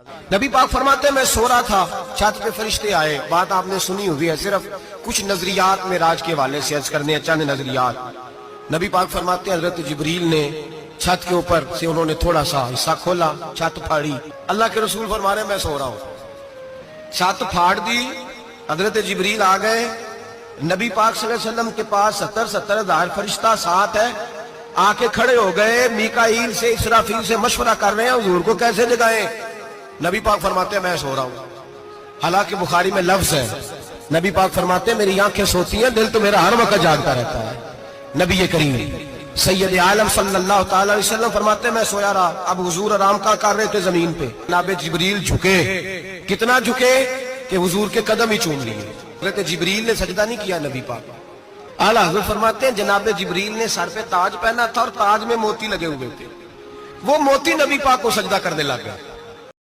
نبی پاک فرماتے ہیں میں سو رہا تھا، چھت پہ فرشتے آئے. بات آپ نے سنی ہوئی ہے، صرف کچھ نظریات میں راج کے حوالے سے عرض کرنے ہیں، چند نظریات. نبی پاک فرماتے ہیں حضرت جبریل نے چھت کے اوپر سے انہوں نے تھوڑا سا حصہ کھولا، چھت پھاڑی. اللہ کے رسول فرما رہے ہیں میں سو رہا ہوں، چھت پھاڑ دی. حضرت جبریل آ گئے نبی پاک صلی اللہ علیہ وسلم کے پاس. 70 ہزار فرشتہ ساتھ ہے، آ کے کھڑے ہو گئے. میکائیل سے اسرافیل سے مشورہ کر رہے ہیں حضور کو کیسے جگائیں. نبی پاک فرماتے ہیں میں سو رہا ہوں. حالانکہ بخاری میں لفظ ہے، نبی پاک فرماتے ہیں میری آنکھیں سوتی ہیں، دل تو میرا ہر وقت جاگتا رہتا ہے. نبی کریم سید عالم صلی اللہ تعالی علیہ وسلم فرماتے ہیں میں سویا رہا. اب حضور آرام کا کر رہے تھے زمین پہ. جناب جبریل جھکے، کتنا جھکے کہ حضور کے قدم ہی چوم لیے. حضرت جبریل نے سجدہ نہیں کیا. نبی پاک اعلیٰ حضرت فرماتے ہیں جناب جبریل نے سر پہ تاج پہنا تھا اور تاج میں موتی لگے ہوئے تھے. وہ موتی نبی پاک کو سجدہ کرنے لگ گیا.